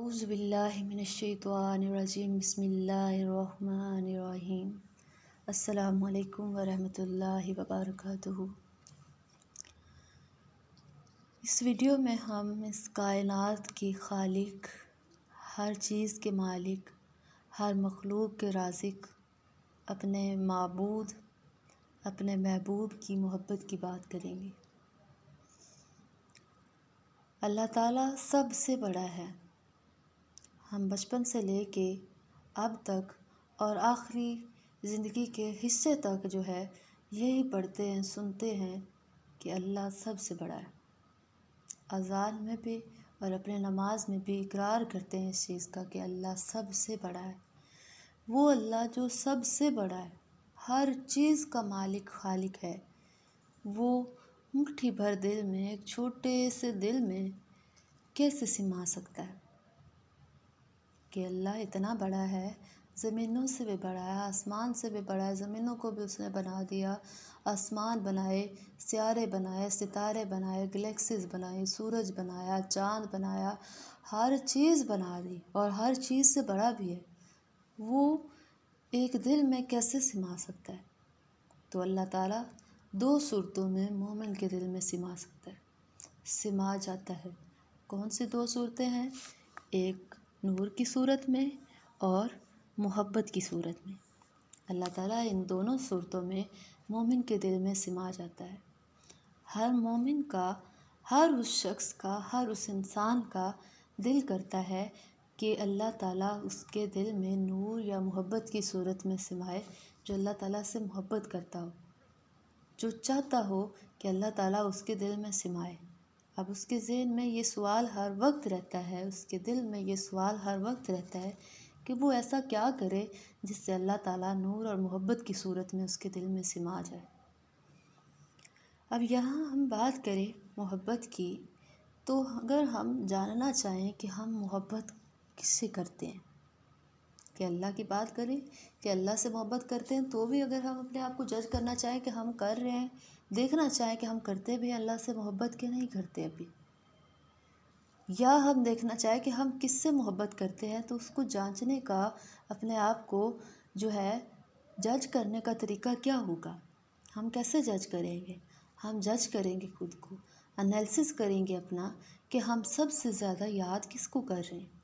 اعوذ باللہ من الشیطان الرجیم بسم اللہ الرحمن الرحیم السلام علیکم ورحمۃ اللہ وبرکاتہ۔ اس ویڈیو میں ہم اس کائنات کے خالق، ہر چیز کے مالک، ہر مخلوق کے رازق، اپنے معبود، اپنے محبوب کی محبت کی بات کریں گے۔ اللہ تعالیٰ سب سے بڑا ہے۔ ہم بچپن سے لے کے اب تک اور آخری زندگی کے حصے تک جو ہے یہی پڑھتے ہیں، سنتے ہیں کہ اللہ سب سے بڑا ہے۔ اذان میں بھی اور اپنے نماز میں بھی اقرار کرتے ہیں اس چیز کا کہ اللہ سب سے بڑا ہے۔ وہ اللہ جو سب سے بڑا ہے، ہر چیز کا مالک خالق ہے، وہ مٹھی بھر دل میں، ایک چھوٹے سے دل میں کیسے سما سکتا ہے کہ اللہ اتنا بڑا ہے، زمینوں سے بھی بڑا ہے، آسمان سے بھی بڑا ہے، زمینوں کو بھی اس نے بنا دیا، آسمان بنائے، سیارے بنائے، ستارے بنائے، گلیکسیز بنائی، سورج بنایا، چاند بنایا، ہر چیز بنا دی اور ہر چیز سے بڑا بھی ہے۔ وہ ایک دل میں کیسے سما سکتا ہے؟ تو اللہ تعالیٰ دو صورتوں میں مومن کے دل میں سما سکتا ہے، سما جاتا ہے۔ کون سی دو صورتیں ہیں؟ ایک نور کی صورت میں اور محبت کی صورت میں۔ اللہ تعالیٰ ان دونوں صورتوں میں مومن کے دل میں سما جاتا ہے۔ ہر مومن کا، ہر اس شخص کا، ہر اس انسان کا دل کرتا ہے کہ اللہ تعالیٰ اس کے دل میں نور یا محبت کی صورت میں سمائے، جو اللہ تعالیٰ سے محبت کرتا ہو، جو چاہتا ہو کہ اللہ تعالیٰ اس کے دل میں سمائے۔ اب اس کے ذہن میں یہ سوال ہر وقت رہتا ہے، اس کے دل میں یہ سوال ہر وقت رہتا ہے کہ وہ ایسا کیا کرے جس سے اللہ تعالیٰ نور اور محبت کی صورت میں اس کے دل میں سما جائے۔ اب یہاں ہم بات کریں محبت کی، تو اگر ہم جاننا چاہیں کہ ہم محبت کس سے کرتے ہیں، کہ اللہ کی بات کریں کہ اللہ سے محبت کرتے ہیں، تو بھی اگر ہم اپنے آپ کو جج کرنا چاہیں کہ ہم کر رہے ہیں، دیکھنا چاہیں کہ ہم کرتے بھی ہیں اللہ سے محبت کہ نہیں کرتے ابھی، یا ہم دیکھنا چاہیں کہ ہم کس سے محبت کرتے ہیں، تو اس کو جانچنے کا، اپنے آپ کو جو ہے جج کرنے کا طریقہ کیا ہوگا؟ ہم کیسے جج کریں گے؟ ہم جج کریں گے خود کو، انالیسس کریں گے اپنا کہ ہم سب سے زیادہ یاد کس کو کر رہے ہیں،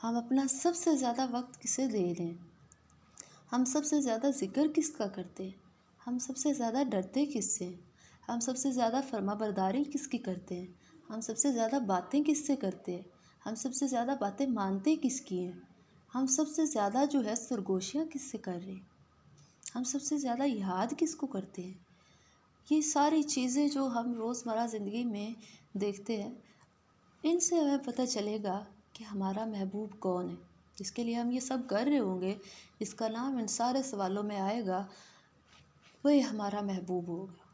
ہم اپنا سب سے زیادہ وقت کسے دے رہے ہیں، ہم سب سے زیادہ ذکر کس کا کرتے ہیں، ہم سب سے زیادہ ڈرتے کس سے ہیں، ہم سب سے زیادہ فرما برداری کس کی کرتے ہیں، ہم سب سے زیادہ باتیں کس سے کرتے ہیں، ہم سب سے زیادہ باتیں مانتے کس کی ہیں، ہم سب سے زیادہ جو ہے سرگوشیاں کس سے کر رہے ہیں، ہم سب سے زیادہ یاد کس کو کرتے ہیں۔ یہ ساری چیزیں جو ہم روزمرہ زندگی میں دیکھتے ہیں، ان سے ہمیں پتہ چلے گا کہ ہمارا محبوب کون ہے، جس کے لیے ہم یہ سب کر رہے ہوں گے، اس کا نام ان سارے سوالوں میں آئے گا، وہی ہمارا محبوب ہوگا۔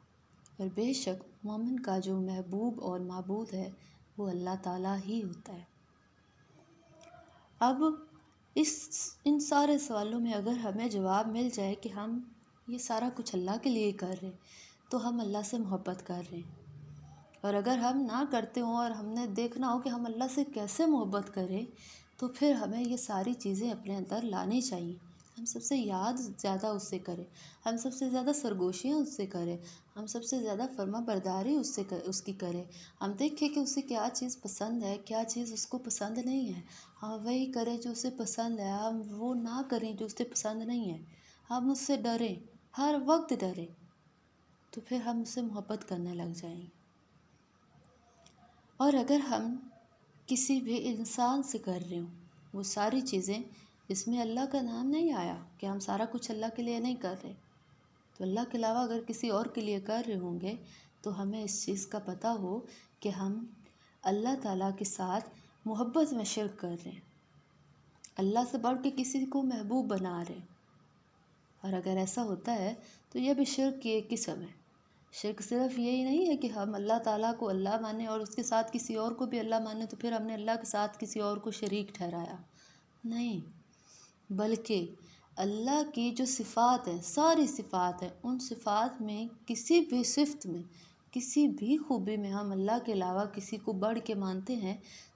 اور بے شک مومن کا جو محبوب اور معبود ہے وہ اللہ تعالیٰ ہی ہوتا ہے۔ اب ان سارے سوالوں میں اگر ہمیں جواب مل جائے کہ ہم یہ سارا کچھ اللہ کے لیے کر رہے ہیں، تو ہم اللہ سے محبت کر رہے ہیں۔ اور اگر ہم نہ کرتے ہوں اور ہم نے دیکھنا ہو کہ ہم اللہ سے کیسے محبت کریں، تو پھر ہمیں یہ ساری چیزیں اپنے اندر لانی چاہیے۔ ہم سب سے یاد زیادہ اس سے کریں، ہم سب سے زیادہ سرگوشیاں اس سے کریں، ہم سب سے زیادہ فرما برداری اس کی کریں، ہم دیکھیں کہ اسے کیا چیز پسند ہے، کیا چیز اس کو پسند نہیں ہے، ہم وہی کریں جو اسے پسند ہے، ہم وہ نہ کریں جو اسے پسند نہیں ہے، ہم اس سے ڈریں، ہر وقت ڈریں، تو پھر ہم اس سے محبت کرنے لگ جائیں گے۔ اور اگر ہم کسی بھی انسان سے کر رہے ہوں، وہ ساری چیزیں، اس میں اللہ کا نام نہیں آیا کہ ہم سارا کچھ اللہ کے لیے نہیں کر رہے، تو اللہ کے علاوہ اگر کسی اور کے لیے کر رہے ہوں گے، تو ہمیں اس چیز کا پتہ ہو کہ ہم اللہ تعالیٰ کے ساتھ محبت میں شرک کر رہے ہیں، اللہ سے بڑھ کے کسی کو محبوب بنا رہے ہیں۔ اور اگر ایسا ہوتا ہے تو یہ بھی شرک کی ایک قسم ہے۔ شرک صرف یہی نہیں ہے کہ ہم اللہ تعالیٰ کو اللہ مانیں اور اس کے ساتھ کسی اور کو بھی اللہ مانیں، تو پھر ہم نے اللہ کے ساتھ کسی اور کو شریک ٹھہرایا، نہیں، بلکہ اللہ کی جو صفات ہیں، ساری صفات ہیں، ان صفات میں کسی بھی صفت میں، کسی بھی خوبی میں ہم اللہ کے علاوہ کسی کو بڑھ کے مانتے ہیں،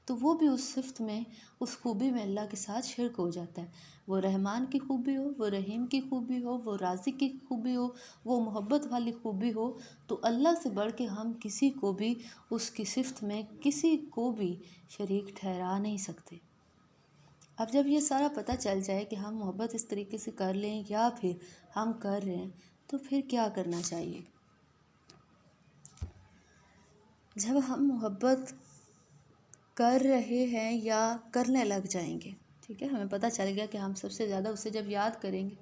تو وہ بھی اس صفت میں، اس خوبی میں اللہ کے ساتھ شرک ہو جاتا ہے۔ وہ رحمان کی خوبی ہو، وہ رحیم کی خوبی ہو، وہ رازق کی خوبی ہو، وہ محبت والی خوبی ہو، تو اللہ سے بڑھ کے ہم کسی کو بھی اس کی صفت میں کسی کو بھی شریک ٹھہرا نہیں سکتے۔ اب جب یہ سارا پتہ چل جائے کہ ہم محبت اس طریقے سے کر لیں یا پھر ہم کر رہے ہیں، تو پھر کیا کرنا چاہیے؟ جب ہم محبت کر رہے ہیں یا کرنے لگ جائیں گے، ٹھیک ہے، ہمیں پتہ چل گیا کہ ہم سب سے زیادہ اسے جب یاد کریں گے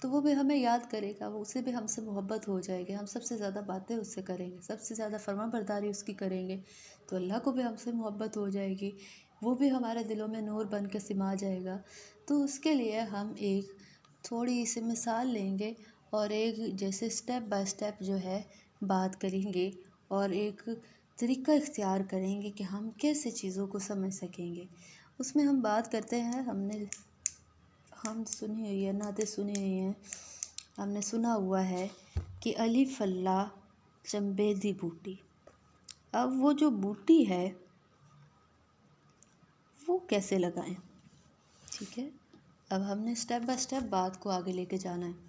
تو وہ بھی ہمیں یاد کرے گا، وہ اسے بھی ہم سے محبت ہو جائے گی، ہم سب سے زیادہ باتیں اس سے کریں گے، سب سے زیادہ فرما برداری اس کی کریں گے، تو اللہ کو بھی ہم سے محبت ہو جائے گی، وہ بھی ہمارے دلوں میں نور بن کے سما جائے گا۔ تو اس کے لیے ہم ایک تھوڑی سی مثال لیں گے اور ایک جیسے سٹیپ بائی سٹیپ جو ہے بات کریں گے اور ایک طریقہ اختیار کریں گے کہ ہم کیسے چیزوں کو سمجھ سکیں گے۔ اس میں ہم بات کرتے ہیں، ہم سنی ہوئی ہے، نعتیں سنی ہوئی ہیں، ہم نے سنا ہوا ہے کہ الف اللہ چنبے دی بوٹی۔ اب وہ جو بوٹی ہے وہ کیسے لگائیں، ٹھیک ہے، اب ہم نے سٹیپ بائی سٹیپ بات کو آگے لے کے جانا ہے۔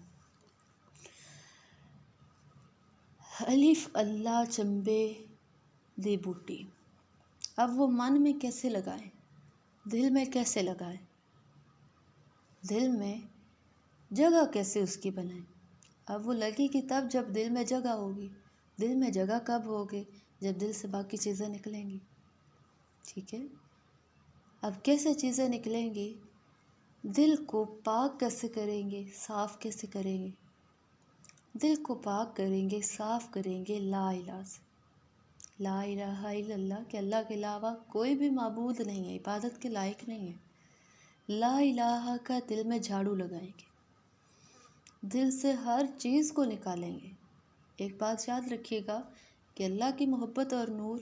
الف اللہ چنبے دی بوٹی، اب وہ من میں کیسے لگائیں، دل میں کیسے لگائیں، دل میں جگہ کیسے اس کی بنائیں۔ اب وہ لگے گی تب جب دل میں جگہ ہوگی۔ دل میں جگہ کب ہوگی؟ جب دل سے باقی چیزیں نکلیں گی، ٹھیک ہے۔ اب کیسے چیزیں نکلیں گی؟ دل کو پاک کیسے کریں گے، صاف کیسے کریں گے؟ دل کو پاک کریں گے، صاف کریں گے لا الہ سے، لا الہ الا اللہ، کہ اللہ کے علاوہ کوئی بھی معبود نہیں ہے، عبادت کے لائق نہیں ہے۔ لا الہ کا دل میں جھاڑو لگائیں گے، دل سے ہر چیز کو نکالیں گے۔ ایک بات یاد رکھیے گا کہ اللہ کی محبت اور نور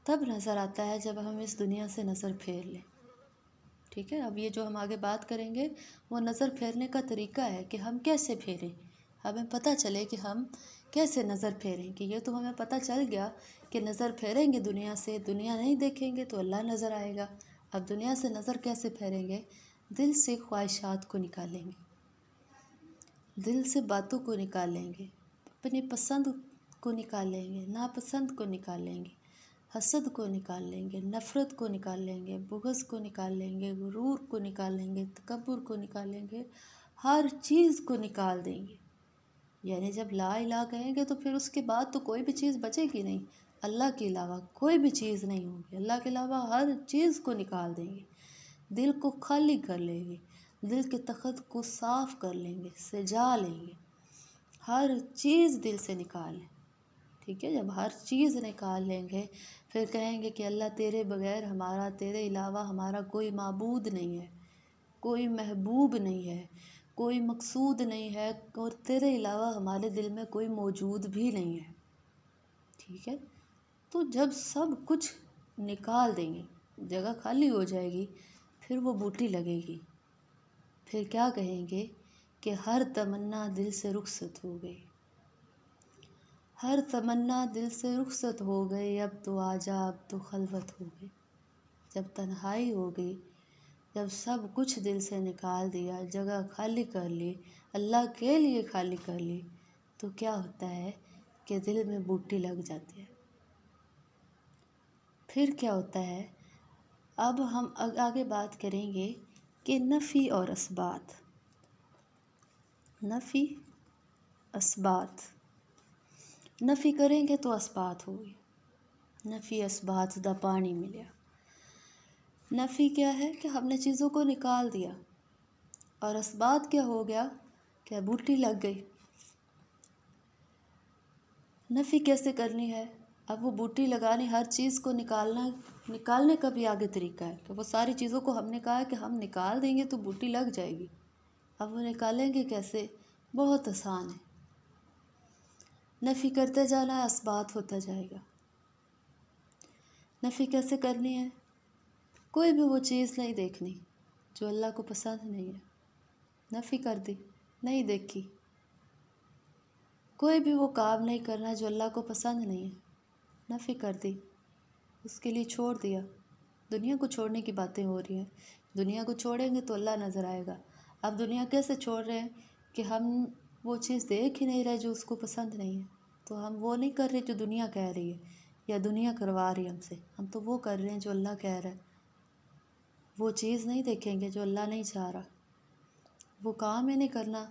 تب نظر آتا ہے جب ہم اس دنیا سے نظر پھیر لیں، ٹھیک ہے۔ اب یہ جو ہم آگے بات کریں گے وہ نظر پھیرنے کا طریقہ ہے کہ ہم کیسے پھیریں، ہمیں پتہ چلے کہ ہم کیسے نظر پھیریں، کہ یہ تو ہمیں پتہ چل گیا کہ نظر پھیریں گے دنیا سے، دنیا نہیں دیکھیں گے تو اللہ نظر آئے گا۔ اب دنیا سے نظر کیسے پھیریں گے؟ دل سے خواہشات کو نکالیں گے، دل سے باتوں کو نکالیں گے، اپنی پسند کو نکالیں گے، ناپسند کو نکالیں گے، حسد کو نکال لیں گے، نفرت کو نکال لیں گے، بغض کو نکال لیں گے، غرور کو نکال لیں گے، تکبر کو نکال لیں گے، ہر چیز کو نکال دیں گے۔ یعنی جب لا الہ کہیں گے تو پھر اس کے بعد تو کوئی بھی چیز بچے گی نہیں، اللہ کے علاوہ کوئی بھی چیز نہیں ہوگی، اللہ کے علاوہ ہر چیز کو نکال دیں گے، دل کو خالی کر لیں گے، دل کے تخت کو صاف کر لیں گے، سجا لیں گے، ہر چیز دل سے نکال لیں، ٹھیک ہے۔ جب ہر چیز نکال لیں گے پھر کہیں گے کہ اللہ تیرے بغیر ہمارا، تیرے علاوہ ہمارا کوئی معبود نہیں ہے، کوئی محبوب نہیں ہے، کوئی مقصود نہیں ہے، اور تیرے علاوہ ہمارے دل میں کوئی موجود بھی نہیں ہے، ٹھیک ہے۔ تو جب سب کچھ نکال دیں گے، جگہ خالی ہو جائے گی، پھر وہ بوٹی لگے گی، پھر کیا کہیں گے کہ ہر تمنا دل سے رخصت ہو گئی، ہر تمنا دل سے رخصت ہو گئی، اب تو آجا، اب تو خلوت ہو گئی۔ جب تنہائی ہو گئی، جب سب کچھ دل سے نکال دیا، جگہ خالی کر لی، اللہ کے لیے خالی کر لی، تو کیا ہوتا ہے کہ دل میں بوٹی لگ جاتی ہے۔ پھر کیا ہوتا ہے؟ اب ہم آگے بات کریں گے کہ نفی اور اثبات، نفی اثبات، نفی کریں گے تو اثبات ہوگی، نفی اثبات دا پانی ملیا۔ نفی کیا ہے کہ ہم نے چیزوں کو نکال دیا، اور اثبات کیا ہو گیا کہ بوٹی لگ گئی۔ نفی کیسے کرنی ہے؟ اب وہ بوٹی لگانی، ہر چیز کو نکالنے کا بھی آگے طریقہ ہے کہ وہ ساری چیزوں کو ہم نے کہا کہ ہم نکال دیں گے تو بوٹی لگ جائے گی۔ اب وہ نکالیں گے کیسے؟ بہت آسان ہے، نفی کرتے جانا ہے، اثبات ہوتا جائے گا۔ نفی کیسے کرنی ہے؟ کوئی بھی وہ چیز نہیں دیکھنی جو اللہ کو پسند نہیں ہے، نفی کر دی، نہیں دیکھی۔ کوئی بھی وہ کام نہیں کرنا جو اللہ کو پسند نہیں ہے، نفی کر دی، اس کے لیے چھوڑ دیا۔ دنیا کو چھوڑنے کی باتیں ہو رہی ہیں، دنیا کو چھوڑیں گے تو اللہ نظر آئے گا۔ اب دنیا کیسے چھوڑ رہے ہیں کہ ہم وہ چیز دیکھ ہی نہیں رہے جو اس کو پسند نہیں ہے، تو ہم وہ نہیں کر رہے جو دنیا کہہ رہی ہے یا دنیا کروا رہی ہے ہم سے، ہم تو وہ کر رہے ہیں جو اللہ کہہ رہا ہے۔ وہ چیز نہیں دیکھیں گے جو اللہ نہیں چاہ رہا، وہ کام ہی نہیں کرنا،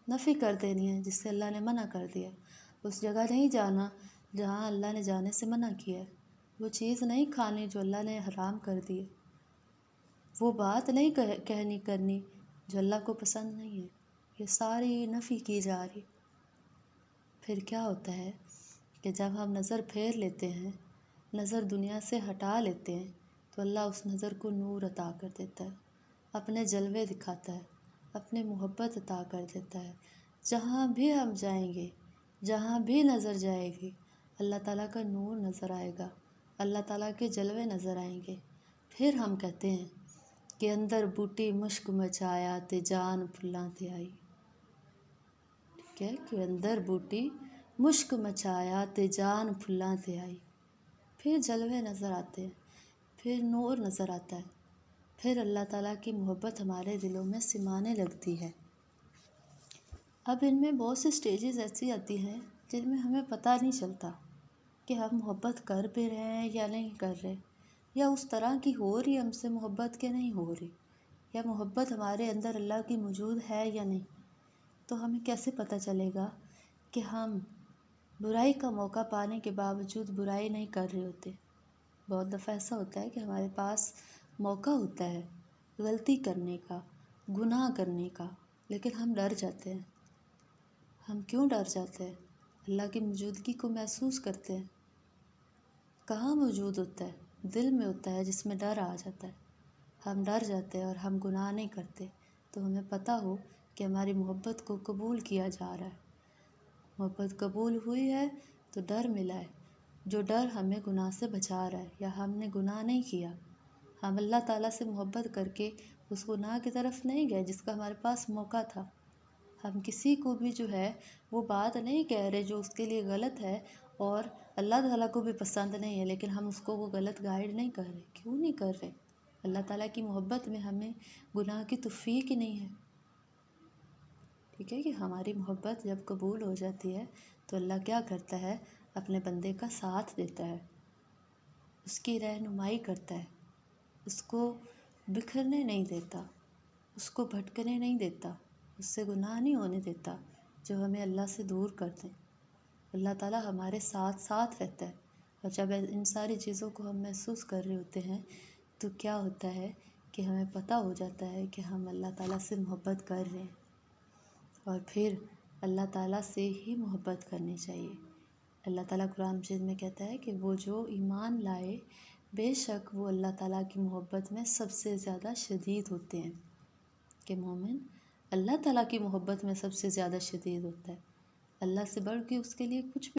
نفی کر دینی ہے جس سے اللہ نے منع کر دیا، اس جگہ نہیں جانا جہاں اللہ نے جانے سے منع کیا ہے، وہ چیز نہیں کھانی جو اللہ نے حرام کر دی ہے، وہ بات نہیں کہنی کرنی جو اللہ کو پسند نہیں ہے، یہ ساری نفی کی جا رہی۔ پھر کیا ہوتا ہے کہ جب ہم نظر پھیر لیتے ہیں، نظر دنیا سے ہٹا لیتے ہیں، تو اللہ اس نظر کو نور عطا کر دیتا ہے، اپنے جلوے دکھاتا ہے، اپنے محبت عطا کر دیتا ہے۔ جہاں بھی ہم جائیں گے، جہاں بھی نظر جائے گی، اللہ تعالیٰ کا نور نظر آئے گا، اللہ تعالیٰ کے جلوے نظر آئیں گے۔ پھر ہم کہتے ہیں کہ اندر بوٹی مشک مچایا تے جان پھلاں تے آئی، ٹھیک ہے، کہ اندر بوٹی مشک مچایا تے جان پھلاں تے آئی۔ پھر جلوے نظر آتے ہیں، پھر نور نظر آتا ہے، پھر اللہ تعالیٰ کی محبت ہمارے دلوں میں سمانے لگتی ہے۔ اب ان میں بہت سی سٹیجز ایسی آتی ہیں جن میں ہمیں پتہ نہیں چلتا کہ ہم محبت کر بھی رہے ہیں یا نہیں کر رہے، یا اس طرح کی ہو رہی ہم سے محبت کہ نہیں ہو رہی، یا محبت ہمارے اندر اللہ کی موجود ہے یا نہیں۔ تو ہمیں کیسے پتہ چلے گا کہ ہم برائی کا موقع پانے کے باوجود برائی نہیں کر رہے ہوتے؟ بہت دفعہ ایسا ہوتا ہے کہ ہمارے پاس موقع ہوتا ہے غلطی کرنے کا، گناہ کرنے کا، لیکن ہم ڈر جاتے ہیں۔ ہم کیوں ڈر جاتے ہیں؟ اللہ کی موجودگی کو محسوس کرتے ہیں۔ کہاں موجود ہوتا ہے؟ دل میں ہوتا ہے جس میں ڈر آ جاتا ہے۔ ہم ڈر جاتے ہیں اور ہم گناہ نہیں کرتے، تو ہمیں پتہ ہو کہ ہماری محبت کو قبول کیا جا رہا ہے، محبت قبول ہوئی ہے تو ڈر ملا ہے، جو ڈر ہمیں گناہ سے بچا رہا ہے، یا ہم نے گناہ نہیں کیا، ہم اللہ تعالیٰ سے محبت کر کے اس گناہ کی طرف نہیں گئے جس کا ہمارے پاس موقع تھا۔ ہم کسی کو بھی جو ہے وہ بات نہیں کہہ رہے جو اس کے لیے غلط ہے اور اللہ تعالیٰ کو بھی پسند نہیں ہے، لیکن ہم اس کو وہ غلط گائیڈ نہیں کر رہے۔ کیوں نہیں کر رہے؟ اللہ تعالیٰ کی محبت میں ہمیں گناہ کی توفیق ہی نہیں ہے۔ ٹھیک ہے کہ ہماری محبت جب قبول ہو جاتی ہے تو اللہ کیا کرتا ہے؟ اپنے بندے کا ساتھ دیتا ہے، اس کی رہنمائی کرتا ہے، اس کو بکھرنے نہیں دیتا، اس کو بھٹکنے نہیں دیتا، اس سے گناہ نہیں ہونے دیتا جو ہمیں اللہ سے دور کر دیں۔ اللہ تعالیٰ ہمارے ساتھ ساتھ رہتا ہے، اور جب ان ساری چیزوں کو ہم محسوس کر رہے ہوتے ہیں تو کیا ہوتا ہے کہ ہمیں پتہ ہو جاتا ہے کہ ہم اللہ تعالیٰ سے محبت کر رہے ہیں، اور پھر اللہ تعالیٰ سے ہی محبت کرنی چاہیے۔ اللہ تعالیٰ قرآن مجید میں کہتا ہے کہ وہ جو ایمان لائے بے شک وہ اللہ تعالیٰ کی محبت میں سب سے زیادہ شدید ہوتے ہیں، کہ مومن اللہ تعالیٰ کی محبت میں سب سے زیادہ شدید ہوتا ہے، اللہ سے بڑھ کے اس کے لیے کچھ بھی